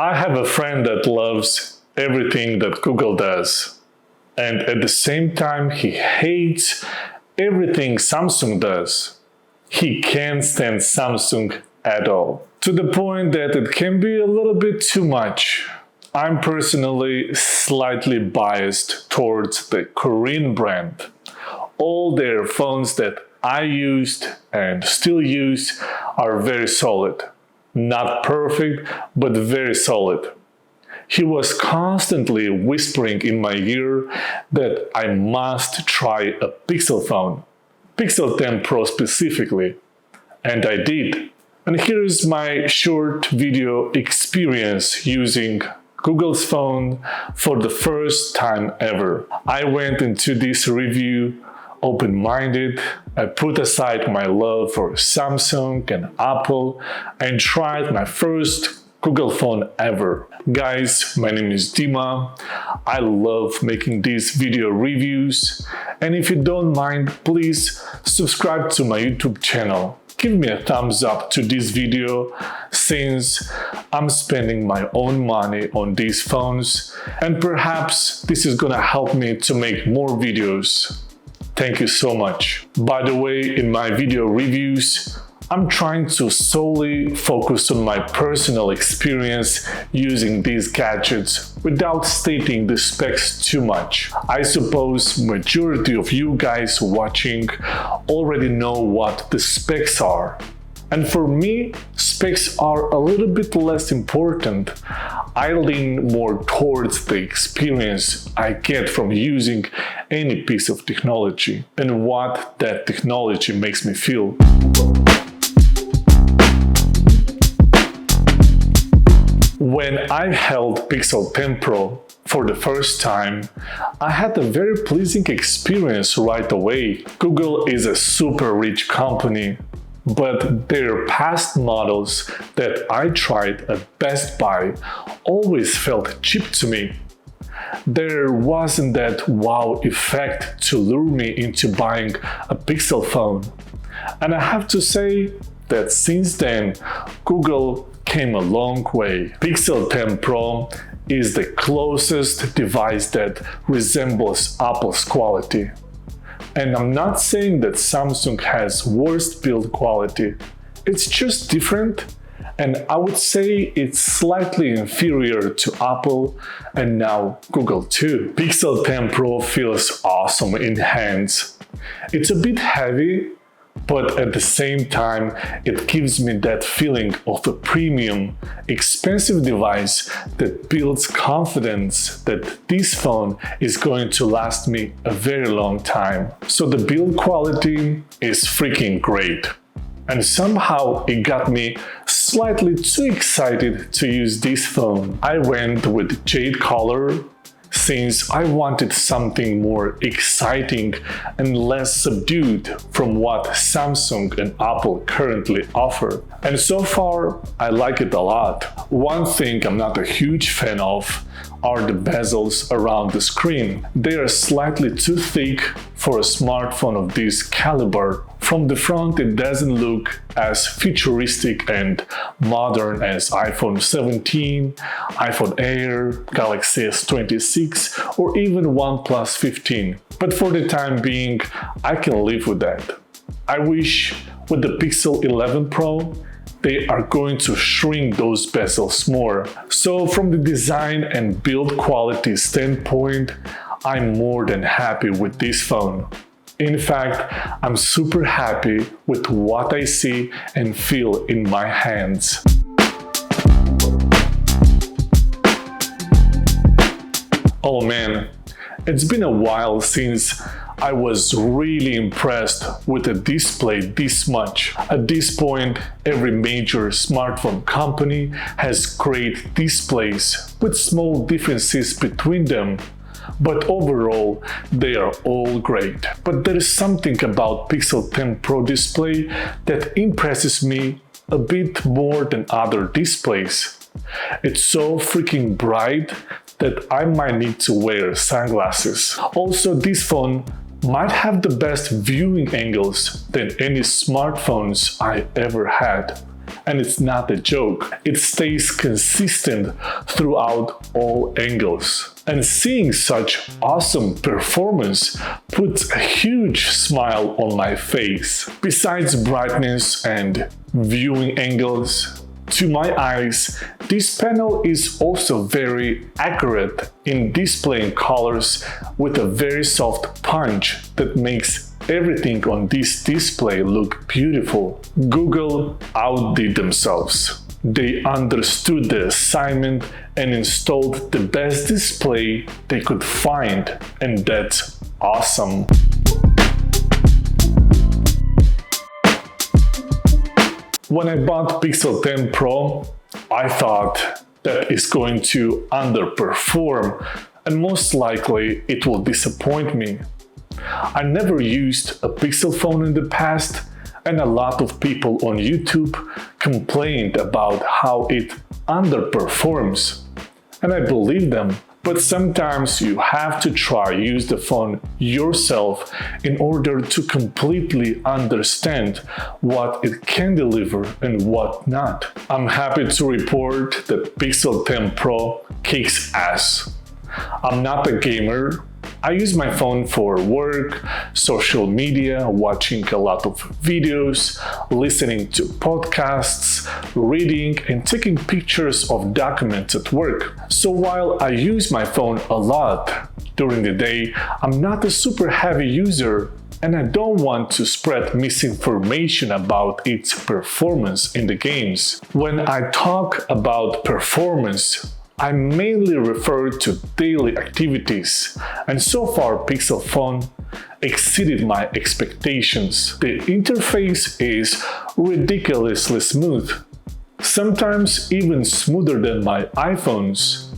I have a friend that loves everything that Google does, and at the same time he hates everything Samsung does. He can't stand Samsung at all, to the point that it can be a little bit too much. I'm personally slightly biased towards the Korean brand. All their phones that I used and still use are very solid. Not perfect, but very solid. He was constantly whispering in my ear that I must try a Pixel phone, Pixel 10 Pro specifically. And I did. And here's my short video experience using Google's phone for the first time ever. I went into this review open-minded. I put aside my love for Samsung and Apple and tried my first Google phone ever. Guys, my name is Dima. I love making these video reviews, and if you don't mind, please subscribe to my YouTube channel. Give me a thumbs up to this video, since I'm spending my own money on these phones, and perhaps this is gonna help me to make more videos. Thank you so much. By the way, in my video reviews, I'm trying to solely focus on my personal experience using these gadgets without stating the specs too much. I suppose majority of you guys watching already know what the specs are. And for me, specs are a little bit less important. I lean more towards the experience I get from using any piece of technology and what that technology makes me feel. When I held Pixel 10 Pro for the first time, I had a very pleasing experience right away. Google is a super rich company, but their past models that I tried at Best Buy always felt cheap to me. There wasn't that wow effect to lure me into buying a Pixel phone. And I have to say that since then, Google came a long way. Pixel 10 Pro is the closest device that resembles Apple's quality. And I'm not saying that Samsung has worse build quality, it's just different, and I would say it's slightly inferior to Apple and now Google too. Pixel 10 Pro feels awesome in hands. It's a bit heavy, but at the same time, it gives me that feeling of a premium, expensive device that builds confidence that this phone is going to last me a very long time. So the build quality is freaking great. And somehow it got me slightly too excited to use this phone. I went with jade color, since I wanted something more exciting and less subdued from what Samsung and Apple currently offer. And so far, I like it a lot. One thing I'm not a huge fan of are the bezels around the screen. They are slightly too thick for a smartphone of this caliber. From the front, it doesn't look as futuristic and modern as iPhone 17, iPhone Air, Galaxy S26, or even OnePlus 15. But for the time being, I can live with that. I wish with the Pixel 11 Pro, they are going to shrink those bezels more. So from the design and build quality standpoint, I'm more than happy with this phone. In fact, I'm super happy with what I see and feel in my hands. Oh man, it's been a while since I was really impressed with a display this much. At this point, every major smartphone company has great displays with small differences between them. But overall, they are all great. But there is something about Pixel 10 Pro display that impresses me a bit more than other displays. It's so freaking bright that I might need to wear sunglasses. Also, this phone might have the best viewing angles than any smartphones I ever had. And it's not a joke. It stays consistent throughout all angles. And seeing such awesome performance puts a huge smile on my face. Besides brightness and viewing angles, to my eyes, this panel is also very accurate in displaying colors with a very soft punch that makes everything on this display look beautiful. Google outdid themselves. They understood the assignment and installed the best display they could find, and that's awesome. When I bought Pixel 10 Pro, I thought that it's going to underperform and most likely it will disappoint me. I never used a Pixel phone in the past, and a lot of people on YouTube complained about how it underperforms. And I believe them. But sometimes you have to use the phone yourself in order to completely understand what it can deliver and what not. I'm happy to report that Pixel 10 Pro kicks ass. I'm not a gamer. I use my phone for work, social media, watching a lot of videos, listening to podcasts, reading, and taking pictures of documents at work. So while I use my phone a lot during the day, I'm not a super heavy user, and I don't want to spread misinformation about its performance in the games. When I talk about performance, I mainly refer to daily activities, and so far Pixel phone exceeded my expectations. The interface is ridiculously smooth, sometimes even smoother than my iPhones,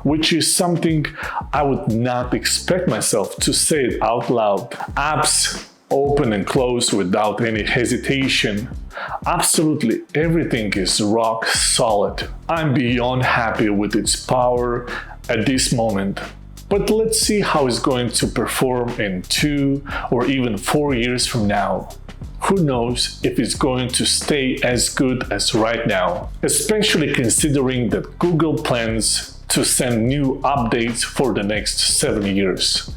which is something I would not expect myself to say it out loud. Apps open and close without any hesitation. Absolutely everything is rock solid. I'm beyond happy with its power at this moment. But let's see how it's going to perform in 2 or even 4 years from now. Who knows if it's going to stay as good as right now, especially considering that Google plans to send new updates for the next 7 years.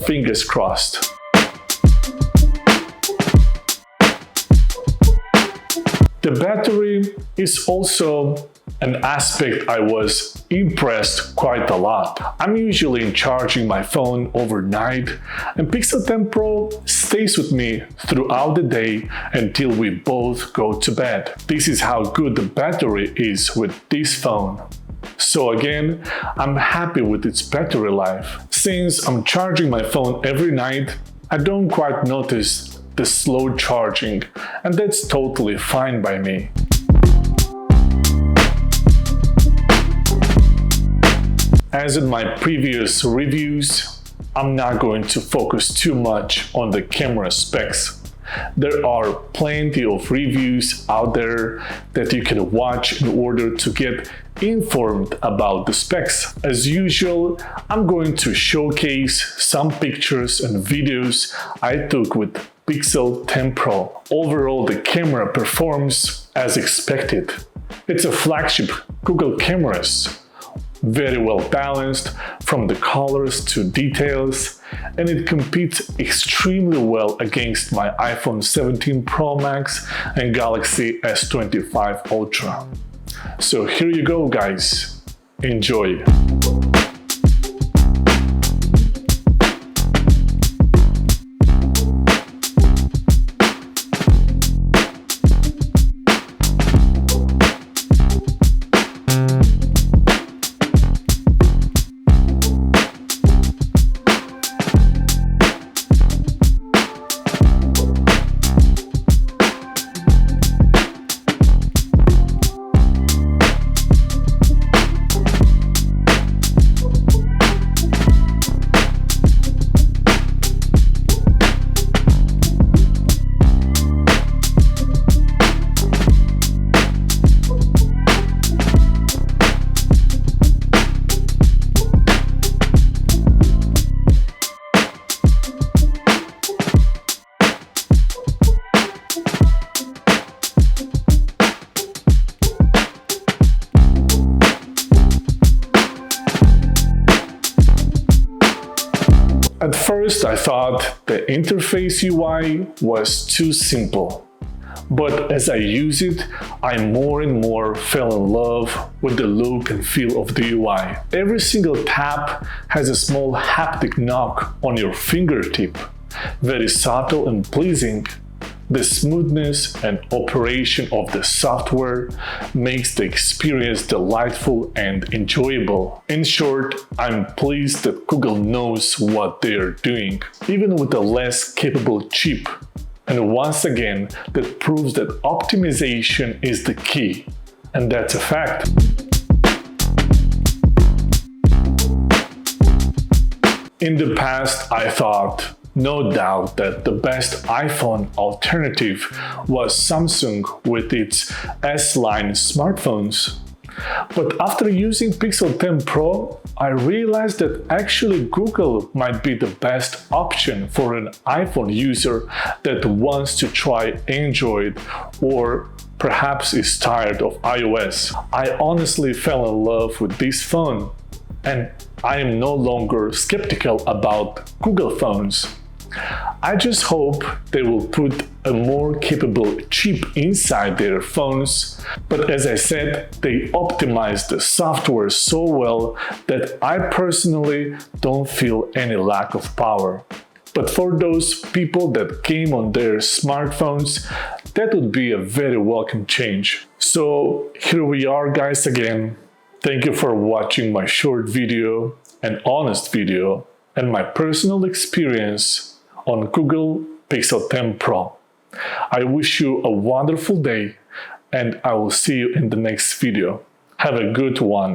Fingers crossed. The battery is also an aspect I was impressed quite a lot. I'm usually charging my phone overnight, and Pixel 10 Pro stays with me throughout the day until we both go to bed. This is how good the battery is with this phone. So again, I'm happy with its battery life. Since I'm charging my phone every night, I don't quite notice the slow charging, and that's totally fine by me. As in my previous reviews, I'm not going to focus too much on the camera specs. There are plenty of reviews out there that you can watch in order to get informed about the specs. As usual, I'm going to showcase some pictures and videos I took with Pixel 10 Pro. Overall, the camera performs as expected. It's a flagship Google cameras, very well balanced from the colors to details, and it competes extremely well against my iPhone 17 Pro Max and Galaxy S25 Ultra. So here you go, guys. Enjoy. first, I thought the interface UI was too simple. But as I use it, I more and more fell in love with the look and feel of the UI. Every single tap has a small haptic knock on your fingertip, very subtle and pleasing. The smoothness and operation of the software makes the experience delightful and enjoyable. In short, I'm pleased that Google knows what they are doing, even with a less capable chip. And once again, that proves that optimization is the key. And that's a fact. In the past, I thought, no doubt, that the best iPhone alternative was Samsung with its S-line smartphones. But after using Pixel 10 Pro, I realized that actually Google might be the best option for an iPhone user that wants to try Android or perhaps is tired of iOS. I honestly fell in love with this phone, and I am no longer skeptical about Google phones. I just hope they will put a more capable chip inside their phones, but as I said, they optimize the software so well that I personally don't feel any lack of power. But for those people that game on their smartphones, that would be a very welcome change. So here we are, guys, again. Thank you for watching my short video, an honest video, and my personal experience on Google Pixel 10 Pro. I wish you a wonderful day, and I will see you in the next video. Have a good one.